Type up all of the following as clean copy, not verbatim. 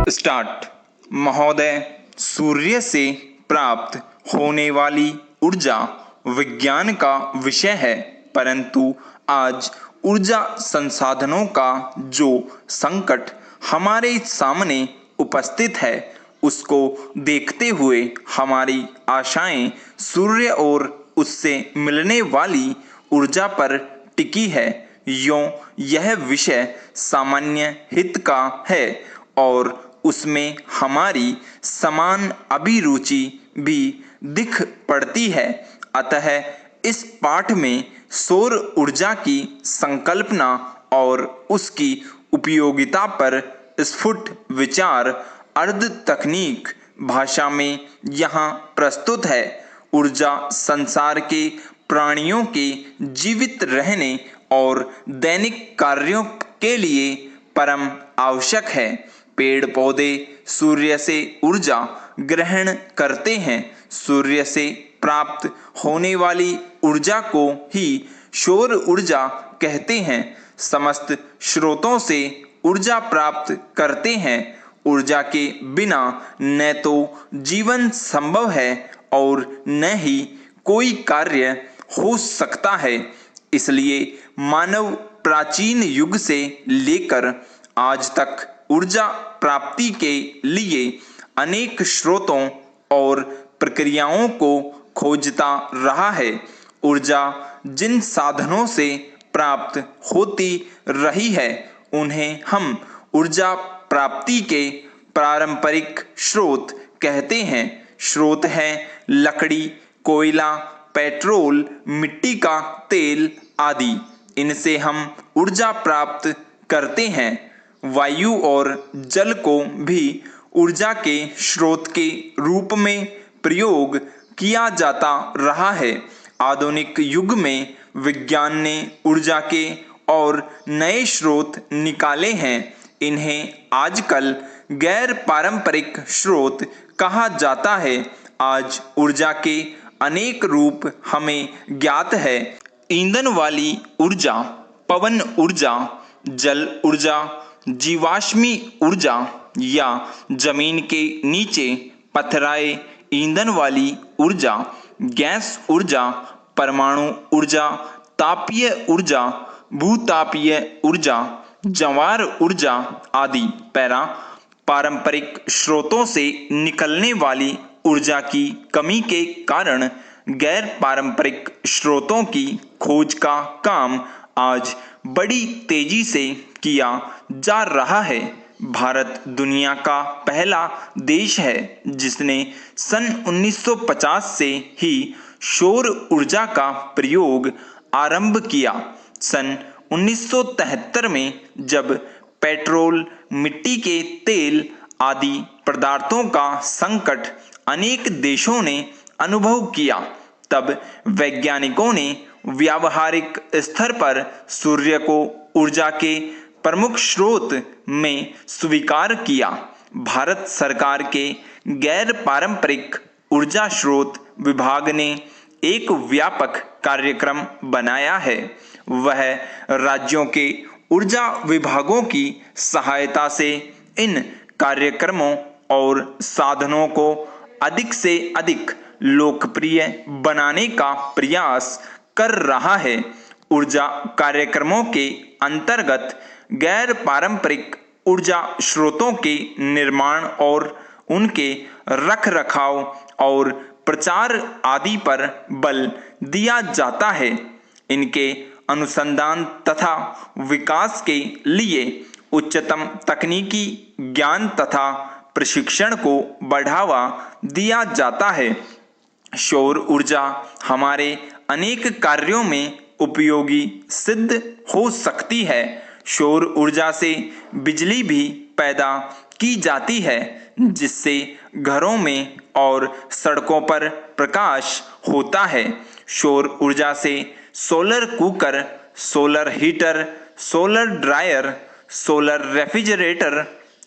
Start. महोदय, सूर्य से प्राप्त होने वाली ऊर्जा विज्ञान का विषय है, परंतु आज ऊर्जा संसाधनों का जो संकट हमारे सामने उपस्थित है, उसको देखते हुए हमारी आशाएं सूर्य और उससे मिलने वाली ऊर्जा पर टिकी है। यों यह विषय सामान्य हित का है और उसमें हमारी समान अभिरुचि भी दिख पड़ती है। अतः इस पाठ में सौर ऊर्जा की संकल्पना और उसकी उपयोगिता पर स्फुट विचार अर्ध तकनीक भाषा में यहाँ प्रस्तुत है। ऊर्जा संसार के प्राणियों के जीवित रहने और दैनिक कार्यों के लिए परम आवश्यक है। पेड़ पौधे सूर्य से ऊर्जा ग्रहण करते हैं। सूर्य से प्राप्त होने वाली ऊर्जा को ही सौर ऊर्जा कहते हैं। समस्त स्रोतों से ऊर्जा प्राप्त करते हैं। ऊर्जा के बिना न तो जीवन संभव है और न ही कोई कार्य हो सकता है। इसलिए मानव प्राचीन युग से लेकर आज तक ऊर्जा प्राप्ति के लिए अनेक स्रोतों और प्रक्रियाओं को खोजता रहा है। ऊर्जा जिन साधनों से प्राप्त होती रही है, उन्हें हम ऊर्जा प्राप्ति के पारंपरिक स्रोत कहते हैं। स्रोत हैं लकड़ी, कोयला, पेट्रोल, मिट्टी का तेल आदि। इनसे हम ऊर्जा प्राप्त करते हैं। वायु और जल को भी ऊर्जा के स्रोत के रूप में प्रयोग किया जाता रहा है। आधुनिक युग में विज्ञान ने ऊर्जा के और नए स्रोत निकाले हैं। इन्हें आजकल गैर पारंपरिक स्रोत कहा जाता है। आज ऊर्जा के अनेक रूप हमें ज्ञात है। ईंधन वाली ऊर्जा, पवन ऊर्जा, जल ऊर्जा, जीवाश्मी ऊर्जा या जमीन के नीचे पथराए ईंधन वाली ऊर्जा, गैस ऊर्जा, परमाणु ऊर्जा, तापीय ऊर्जा, भूतापीय ऊर्जा, ज्वार ऊर्जा आदि। पैरा पारंपरिक स्रोतों से निकलने वाली ऊर्जा की कमी के कारण गैर पारंपरिक स्रोतों की खोज का काम आज बड़ी तेजी से किया जा रहा है। भारत दुनिया का पहला देश है जिसने सन 1950 से ही सौर ऊर्जा का प्रयोग आरंभ किया। सन 1973 में जब पेट्रोल, मिट्टी के तेल आदि पदार्थों का संकट अनेक देशों ने अनुभव किया, तब वैज्ञानिकों ने व्यावहारिक स्तर पर सूर्य को ऊर्जा के प्रमुख स्रोत में स्वीकार किया। भारत सरकार के गैर पारंपरिक ऊर्जा स्रोत विभाग ने एक व्यापक कार्यक्रम बनाया है। वह राज्यों के ऊर्जा विभागों की सहायता से इन कार्यक्रमों और साधनों को अधिक से अधिक लोकप्रिय बनाने का प्रयास कर रहा है। ऊर्जा कार्यक्रमों के अंतर्गत गैर पारंपरिक ऊर्जा स्रोतों के निर्माण और उनके रखरखाव और प्रचार आदि पर बल दिया जाता है। इनके अनुसंधान तथा विकास के लिए उच्चतम तकनीकी ज्ञान तथा प्रशिक्षण को बढ़ावा दिया जाता है। सौर ऊर्जा हमारे अनेक कार्यों में उपयोगी सिद्ध हो सकती है। सौर ऊर्जा से बिजली भी पैदा की जाती है, जिससे घरों में और सड़कों पर प्रकाश होता है। सौर ऊर्जा से solar cooker, solar heater, solar dryer, solar refrigerator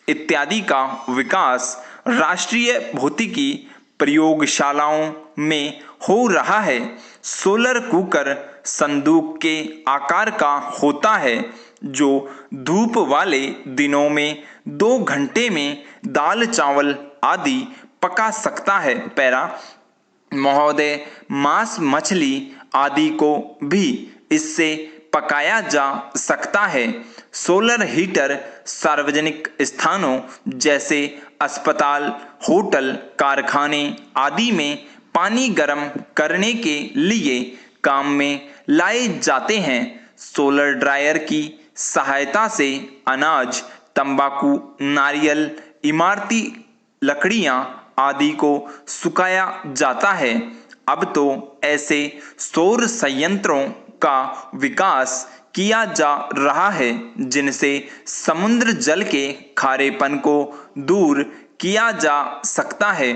इत्यादि का विकास राष्ट्रीय भौतिकी प्रयोगशालाओं में हो रहा है। सोलर कुकर संदूक के आकार का होता है, जो धूप वाले दिनों में 2 घंटे में दाल चावल आदि पका सकता है। पैरा महोदय, मांस मछली आदि को भी इससे पकाया जा सकता है। सोलर हीटर सार्वजनिक स्थानों जैसे अस्पताल, होटल, कारखाने आदि में पानी गर्म करने के लिए काम में लाए जाते हैं। सोलर ड्रायर की सहायता से अनाज, तंबाकू, नारियल, इमारती लकड़ियां आदि को सुखाया जाता है। अब तो ऐसे सौर संयंत्रों का विकास किया जा रहा है जिनसे समुद्र जल के खारेपन को दूर किया जा सकता है।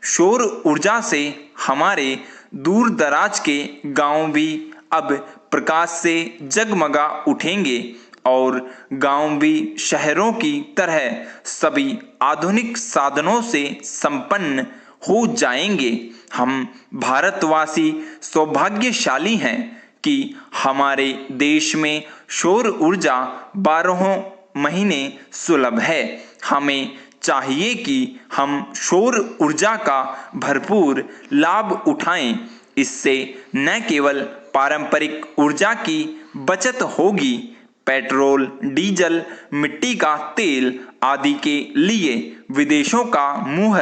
सौर ऊर्जा से हमारे दूर दराज के गांव भी अब प्रकाश से जगमगा उठेंगे और गांव भी शहरों की तरह सभी आधुनिक साधनों से संपन्न हो जाएंगे। हम भारतवासी सौभाग्यशाली हैं कि हमारे देश में सौर ऊर्जा 12 महीने सुलभ है। हमें चाहिए कि हम सौर ऊर्जा का भरपूर लाभ उठाएं। इससे न केवल पारंपरिक ऊर्जा की बचत होगी, पेट्रोल, डीजल, मिट्टी का तेल आदि के लिए विदेशों का मुंह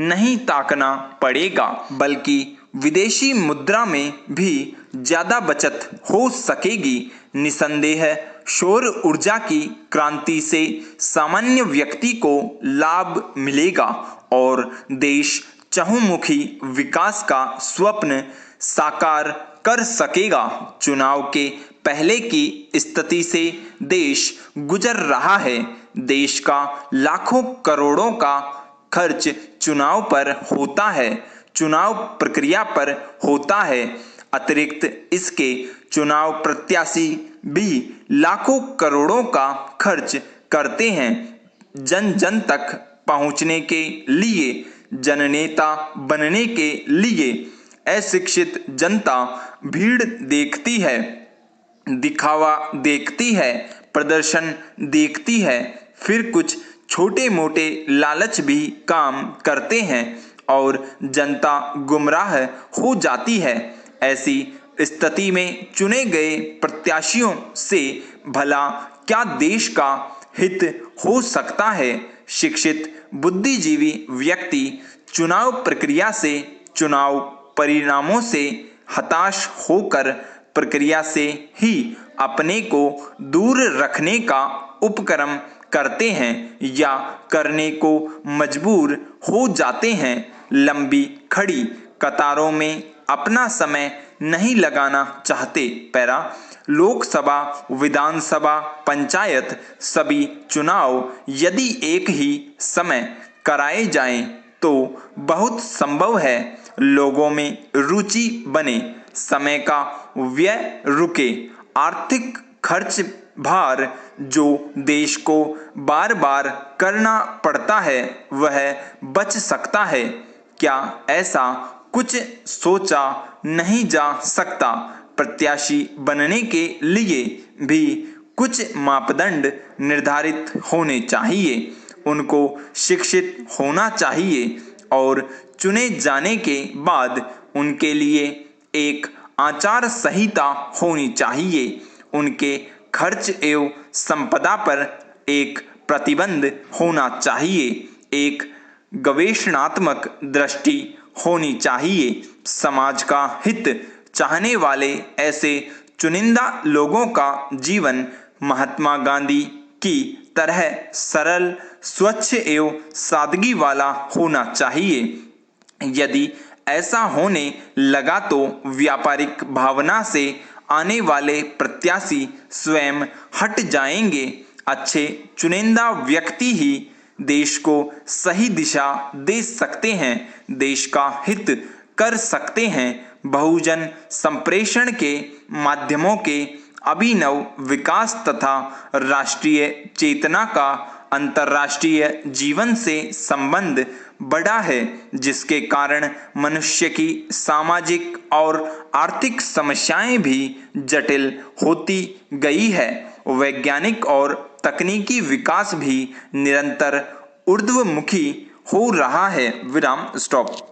नहीं ताकना पड़ेगा, बल्कि विदेशी मुद्रा में भी ज्यादा बचत हो सकेगी। निसंदेह सौर ऊर्जा की क्रांति से सामान्य व्यक्ति को लाभ मिलेगा और देश चहुमुखी विकास का स्वप्न साकार कर सकेगा। चुनाव के पहले की स्थिति से देश गुजर रहा है। देश का लाखों करोड़ों का खर्च चुनाव पर होता है, चुनाव प्रक्रिया पर होता है। अतिरिक्त इसके चुनाव प्रत्याशी भी लाखों करोड़ों का खर्च करते हैं जन जन तक पहुंचने के लिए, जननेता बनने के लिए। अशिक्षित जनता भीड़ देखती है, दिखावा देखती है, प्रदर्शन देखती है, फिर कुछ छोटे मोटे लालच भी काम करते हैं और जनता गुमराह हो जाती है। ऐसी स्थिति में चुने गए प्रत्याशियों से भला क्या देश का हित हो सकता है? शिक्षित बुद्धिजीवी व्यक्ति चुनाव प्रक्रिया से, चुनाव परिणामों से हताश होकर प्रक्रिया से ही अपने को दूर रखने का उपक्रम करते हैं या करने को मजबूर हो जाते हैं। लंबी खड़ी कतारों में अपना समय नहीं लगाना चाहते। पैरा लोकसभा, विधानसभा, पंचायत सभी चुनाव यदि एक ही समय कराए जाएं तो बहुत संभव है लोगों में रुचि बने, समय का व्यय रुके, आर्थिक खर्च भार जो देश को बार बार करना पड़ता है वह बच सकता है। क्या ऐसा कुछ सोचा नहीं जा सकता? प्रत्याशी बनने के लिए भी कुछ मापदंड निर्धारित होने चाहिए। उनको शिक्षित होना चाहिए और चुने जाने के बाद उनके लिए एक आचार संहिता होनी चाहिए। उनके खर्च एवं संपदा पर एक प्रतिबंध होना चाहिए। एक गवेषणात्मक दृष्टि होनी चाहिए। समाज का हित चाहने वाले ऐसे चुनिंदा लोगों का जीवन महात्मा गांधी की तरह सरल, स्वच्छ एवं सादगी वाला होना चाहिए। यदि ऐसा होने लगा तो व्यापारिक भावना से आने वाले प्रत्याशी स्वयं हट जाएंगे। अच्छे चुनिंदा व्यक्ति ही देश को सही दिशा दे सकते हैं, देश का हित कर सकते हैं। बहुजन संप्रेषण के माध्यमों के अभिनव विकास तथा राष्ट्रीय चेतना का अंतर्राष्ट्रीय जीवन से संबंध बढ़ा है, जिसके कारण मनुष्य की सामाजिक और आर्थिक समस्याएं भी जटिल होती गई है। वैज्ञानिक और तकनीकी विकास भी निरंतर ऊर्ध्वमुखी हो रहा है। विराम, स्टॉप।